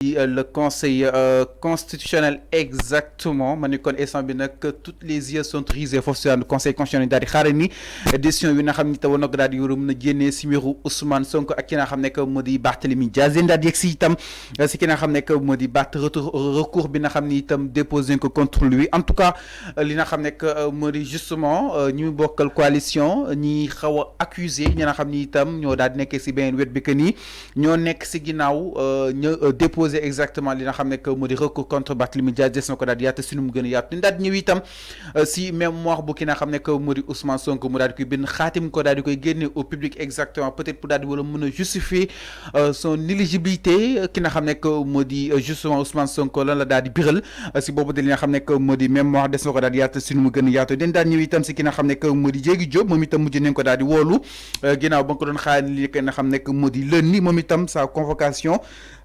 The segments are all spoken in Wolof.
Le conseil constitutionnel exactement ma ni kon instant bi nag toutes les yeux sont risés foofu si conseil constitutionnel daal di xaare ni décision yi nga xam ni te woon na ko daal di war a mën a génnee si mbiru Ousmane Sonko ak ki nga xam ne que moo di Barthélémy Dias daal di yegg si itam si ki nga xam ne que moo di recours bi nga xam ni itam déposé ko contre lui en tout cas li nga xam ne que moo di justement ñu bokkal coalition ñi xaw a accusé ñi nga xam ni itam ñoo daal di nekkee si beneen wet bi que nii ñoo nekk si ginnaaw ñu déposé exactement li nga xam ne que moo di recours contre Barthélémy Dias des na ko daal di yaatu si nu mu gën a yaatu ni daal di ñëw itam si mémoire bu ki nga xam ne que moo di Ousmane Sonko mu daal di koy bind xaatim ko daal di koy génne au public exactement peut-être pour daal di wala mën a justifier son éligibilité ki nga xam ne que moo di justement Ousmane Sonko lan la daal di biral si boobu de li nga xam ne que moo di mémoire des na ko daal di yaatu si nu mu gën a yaatu den daal ñëw itam si ki nga xam ne que moo di Diégui Diop moom itam mujj nañ ko daal di woolu ginnaaw ba nga ko doon xaar li nga xam ne que moo di lundi moom itam sa convocation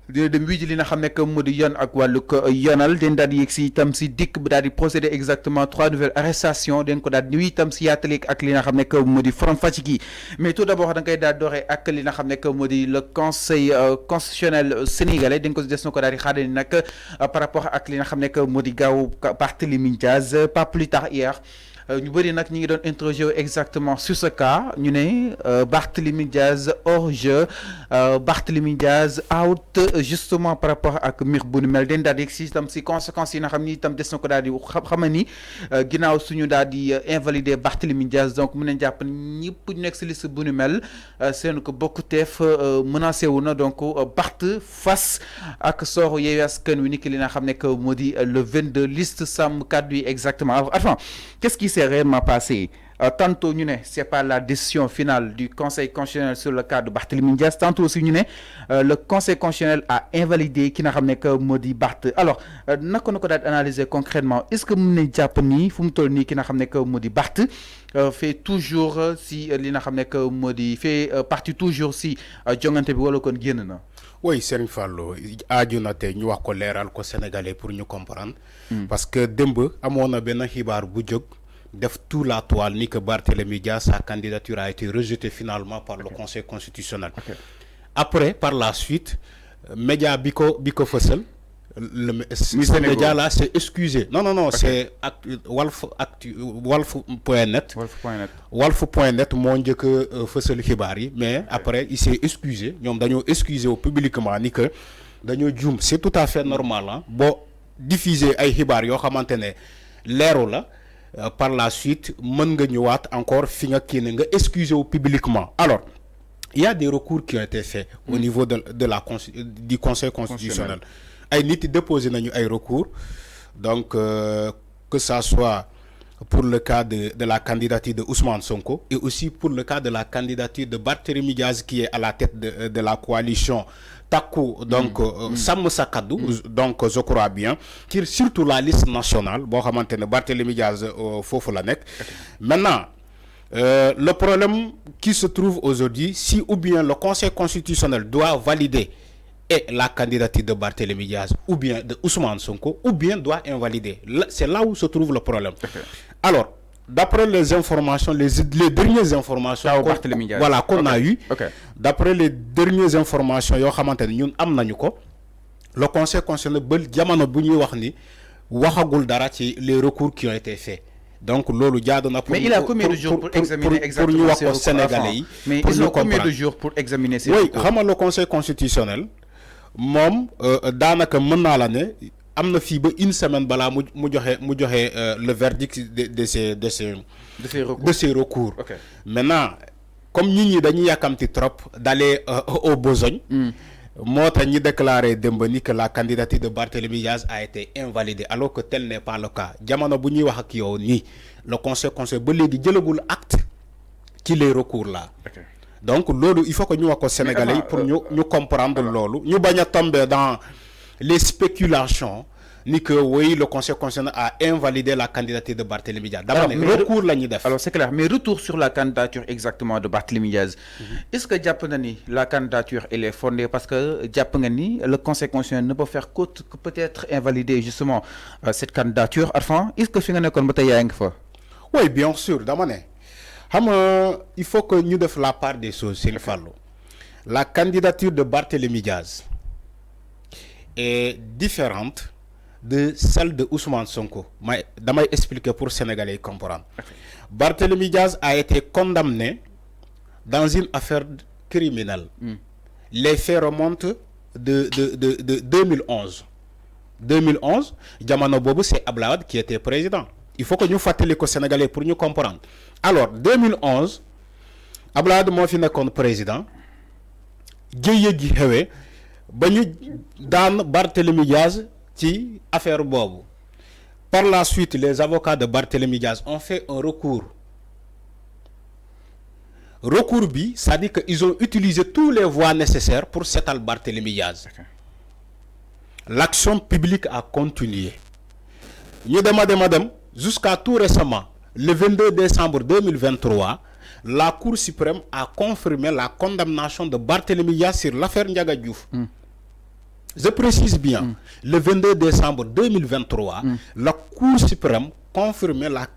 dina dem wii ji li nga xam ne que moo di yoon ak wàllu ko yoonal den daal di yegg si itam si dikk bi daal di procéder exactement 3 nouvelles arrestations den ko daal di ñëw itam si yaatale ak li nga xam ne que moo di Faram Facce gi mais tout d'abord da ngay daal dooree ak li nga xam ne que moo di le conseil constitutionnel sénégalais den ko des na ko daal di xaaree nag par rapport ak li nga xam ne que moo di gaaw Barthélémy Dias pas plus tard hier ñu bëri nag ñi ngi doon interroger exactement sur ce cas ñu ne Barthélémy Dias hors jeu Barthélémy Dias out justement par rapport ak mbir bu nu mel den daal di si itam si conséquences yi nga xam ni itam des na ko daal di xam ni ginnaaw suñu daal di invalider Barthélémy Dias donc mën nañ jàpp ñëpp ñu nekk si liste bu nu mel seen ko bokkuteef menacé wu na donc Barth face ak sooru Yewwi Askan Wi ni ki li nga xam ne que moo di le 22 liste sàmm kàddu yi exactement alors enfin qu'est-ce qui s'est réellement passé tantôt ñu ne c'est pas la décision finale du conseil constitutionnel sur le cas de Barthélémy Dias tantôt aussi ñu ne le conseil constitutionnel a invalidé ki nga xam ne que moo di Barth alors naka na ko daal analyser concrètement est-ce que mën nañ jàpp nii fu mu toll nii ki nga xam ne que moo di Barth fait toujours si li nga xam ne que moo di fait partie toujours si jongante bi wala kon génn na. Oui Serigne Fallou aaju na te ñu wax ko leeral ko sénégalais pour ñu comprendre. parce que démb amoon na benn xibaar bu jóg. def tout la toile ni que Barthélémy Dias sa candidature a été rejetée finalement par le Conseil constitutionnel. Après par la suite média bi ko fësal ce média là c'est excusé non c'est Walf.net Walf.net moo njëkk fësal xibaar yi mais après il s'est excusé ñoom dañoo excusé au publiquement ni que dañoo juum c'est tout à fait normal ah boo diffuser ay xibaar yoo xamante ne leeru la par la suite mën nga ñëwaat encore fi nga kii ne nga excuser wu publiquement alors il y a des recours qui ont été faits au niveau du Conseil constitutionnel ay nit déposé nañu ay recours donc que ça soit pour le cas de la candidature de Ousmane Sonko et aussi pour le cas de la candidature de Barthélémy Dias qui est à la tête de la coalition Takku donc Sàmm Sa Kàddu donc je crois bien qui surtout la liste nationale boo xamante ne Barthélémy Dias foofu la nekk maintenant le problème qui se trouve aujourd'hui si ou bien le Conseil constitutionnel doit valider et la candidature de Barthélémy Dias ou bien de Ousmane Sonko ou bien doit invalider c'est là où se trouve le problème alors d'après les informations les dernières informations qu'on a eu d'après les dernières informations yoo xamante ne ñun am nañu ko le Conseil constitutionnel ba jamono bu ñuy wax ni waxagul dara ci les recours qui ont été faits donc loolu jaadu na pour mais il a combien de jours pour examiner exactement pour ñu wax ko Sénégalais yi mais ils ont combien de jours pour examiner ces recours xam nga le Conseil constitutionnel moom daanaka mën naa la ne am na fii ba une semaine balaa mu joxe le verdict de ces recours maintenant comme ñi dañuy yàkkamti trop d'aller au besogne moo tax ñi déclaré démb ni que la candidature de Barthélémy Dias a été invalidée alors que tel n'est pas le cas jamono bu ñuy wax ak yow nii le conseil ba léegi jëlagul acte ci les recours là donc loolu il faut que ñu wax ko Sénégalais yi pour ñu comprendre loolu ñu bañ a tomber dans les spéculations ni que oui le Conseil constitutionnel a invalidé la candidature de Barthélémy Dias dama ne recours la ñuy def alors c'est clair mais retour sur la candidature exactement de Barthélémy Dias est-ce que jàpp na ni la candidature elle est fondée parce que jàpp nga ni le Conseil constitutionnel ne peut faire que peut-être invalider justement cette candidature enfin est-ce que fi nga nekkoon ba tey yaa ngi fa oui bien sûr dama ne xam nga il faut que ñu def la part des choses Serigne Fallou la candidature de Barthélémy Dias est différente de celle de Ousmane Sonko. Damay expliquer pour Sénégalais comprendre. Barthélémy Diaz a été condamné dans une affaire criminelle. Les faits remontent de 2011. 2011, jamono bobu c'est Abdoulaye Wade qui était président. Il faut que nous fassions les Sénégalais pour nous comprendre. Alors, 2011, Abdoulaye Wade moo fi nekkoon président. Jéye gi xewé ba ñu daan Barthélémy Diaz ci affaire bobu. Par la suite, les avocats de Barthélémy Diaz ont fait un recours. Recours bi, ça dit qu'ils ont utilisé tous les voies nécessaires pour s'étaler Barthélémy Diaz. L'action publique a continué. Madame, jusqu'à tout récemment, le 22 décembre 2023, la Cour suprême a confirmé la condamnation de Barthélémy Diaz sur l'affaire Ndiaga Diouf. Je précise bien, le 22 décembre 2023, la Cour suprême confirmé la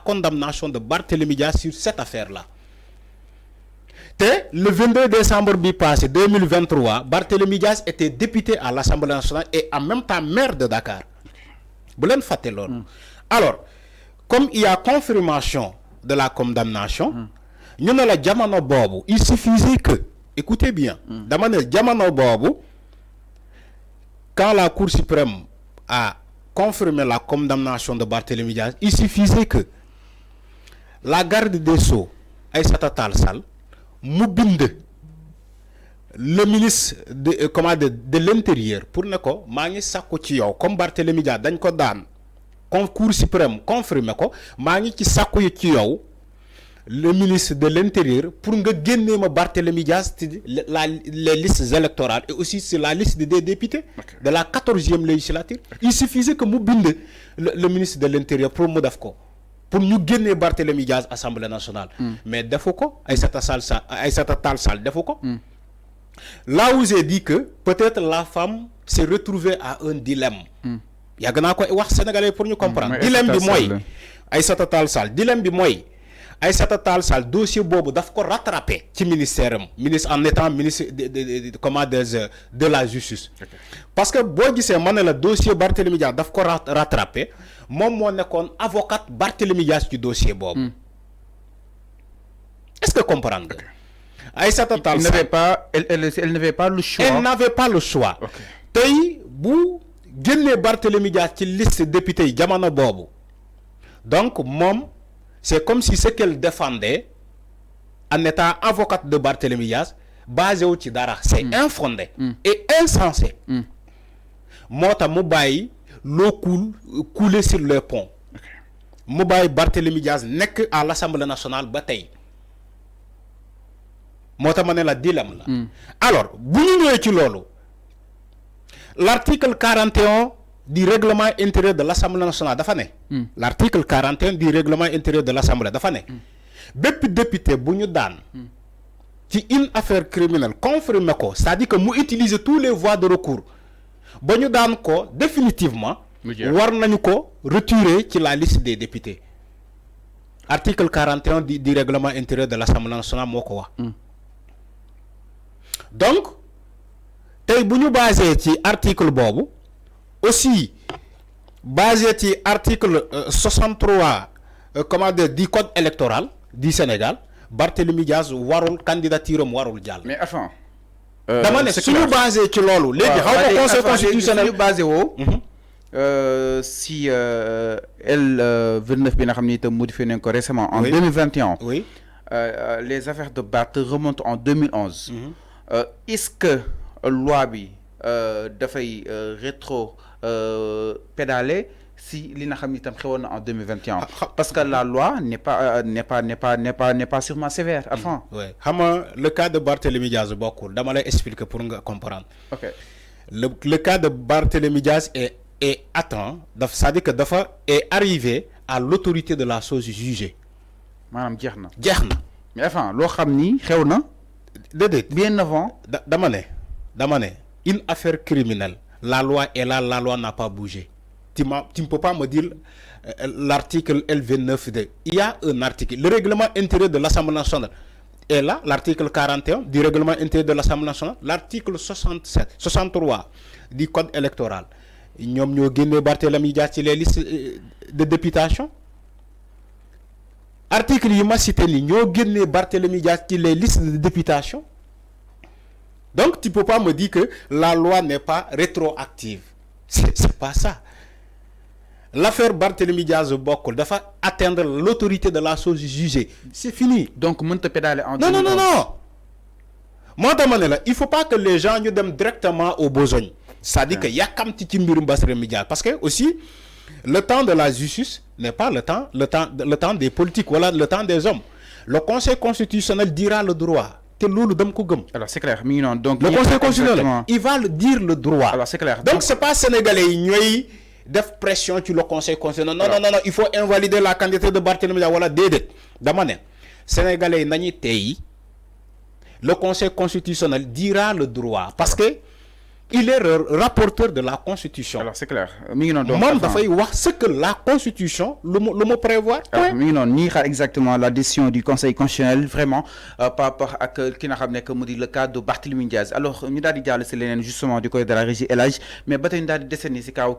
condamnation de Barthélémy Diaz sur cette affaire-là. Le 22 décembre passé 2023, Barthélémy Diaz était député à l'Assemblée nationale et en même temps maire de Dakar. Alors, comme il y a confirmation de la condamnation, nous avons la Djamano Bobo. Il suffisait que, écoutez bien, Djamano Bobo, quand la Cour suprême a confirmé la condamnation de Barthélémy Diaz, il suffisait que la garde des Sceaux, Aïssata Tall Sall, Moubinde, le ministre de l'Intérieur, pour ne ko mangi sakku ci yow comme Barthélémy Diaz dañ ko daan comme Cour suprême confirmé ko mangi ci sakku ci yow le ministre de l'Intérieur pour nga génné ma Barthélémy Diaz les listes électorales et aussi sur la liste des députés de la 14e législature. Il suffisait que Moubinde le ministre de l'Intérieur pour mu def ko pour nous gagner Barthélémy Diaz à l'Assemblée nationale. Mais Defoko, Aïssata Tall Sall Defoko. Là où j'ai dit que peut-être la femme s'est retrouvée à un dilemme. Il y a quoi wax sénégalais pour nous comprendre. Dilemme bi moy Aïssata Tall Sall, dilemme bi moy Aïssata Tall Sall dossier bobu daf ko rattraper ci ministère ministre en étant ministre de la justice. Parce que bo gisé mané le dossier Barthélémy Diaz daf ko rattraper. Moi, je suis avocat Barthélémy Diaz du dossier Bob. Est-ce que vous comprenez? Aïssata Tall Sall elle n'avait pas le choix. Elle n'avait pas le choix. Tay bu génné Barthélémy Diaz ci liste député jamono bobu. Donc mom c'est comme si ce qu'elle défendait en étant avocate de Barthélémy Diaz basé au ci dara, c'est infondé et insensé. Mota mu bayyi l'eau coule sur le pont. Moubaye Barthélémy Diaz n'est à l'Assemblée nationale bataille. Mota mané la dilemme là. Alors, l'article 41 du règlement intérieur de l'Assemblée nationale d'Afane. L'article 41 du règlement intérieur de l'Assemblée d'Afane. Bep député buñu dan ci une affaire criminelle confirme ko, c'est-à-dire que nous utilisons tous les voies de recours. Ba ñu daan ko définitivement war nañu ko retirer ci la liste des députés. Article 41 du règlement intérieur de l'Assemblée nationale moko wax. Donc tay buñu basé ci article bobu aussi basé ci article 63 du code électoral du Sénégal, Barthélémy Diaz warul candidature warul dial. Mais enfin si nous basons sur l'eau, les conseil constitutionnel basé si L29 bien modifié récemment en 2021. Oui. Les affaires de Barth remontent en 2011. Est-ce que loi bi dafay rétro pédaler si li nga xam ni tam xewoon en 2021 parce que la loi n'est pas sûrement sévère enfin. Oui. Le cas de Barthélémy Diaz bokkul dama lay expliquer pour nga comprendre. OK. Le cas de Barthélémy Diaz est attend c'est-à-dire que dafa est arrivé à l'autorité de la chose jugée. Manam jeexna. Mais enfin lo xam ni xewna bien avant dama ne une affaire criminelle, la loi est là, la loi n'a pas bougé. Tu ne peux pas me dire l'article L29. Il y a un article. Le règlement intérieur de l'Assemblée nationale est là, l'article 41 du règlement intérieur de l'Assemblée nationale, l'article 67, 63 du code électoral. Ñom ñoo génné Barthélémy Dias ci les listes de députation. Article yi ma cité ni ñoo génné Barthélémy Dias ci les listes de députation. Donc tu peux pas me dire que la loi n'est pas rétroactive. C'est pas ça. L'affaire Barthélémy Dias bokul dafa atteindre l'autorité de la chose jugée. C'est fini. Donc mën ta pédaler en Non. Moi dama ne la, il faut pas que les gens ñu dem directement aux besognes. C'est-à-dire que yakamti ci mbirum Barthélémy Dias parce que aussi le temps de la justice n'est pas le temps des politiques, voilà le temps des hommes. Le Conseil constitutionnel dira le droit. Alors c'est clair, donc le Conseil constitutionnel, il va le dire le droit. Alors c'est clair. Donc c'est pas sénégalais qui def pression sur le Conseil constitutionnel. Non, il faut invalider la candidature de Barthélémy Dias. Voilà, déedéet. Dama ne sénégalais nañu tey le Conseil constitutionnel dira le droit parce que il est rapporteur de la Constitution. Alors c'est clair. Donc dafay wax ce que la Constitution le prévoit. Exactement la décision du Conseil constitutionnel vraiment par rapport à ki nga xam que mu di le cas de Barthélémy Dias. Alors ñu daal di jàll si leneen justement du côté de la régie El Hadj mais ba tey ñu daal di desandi si kaw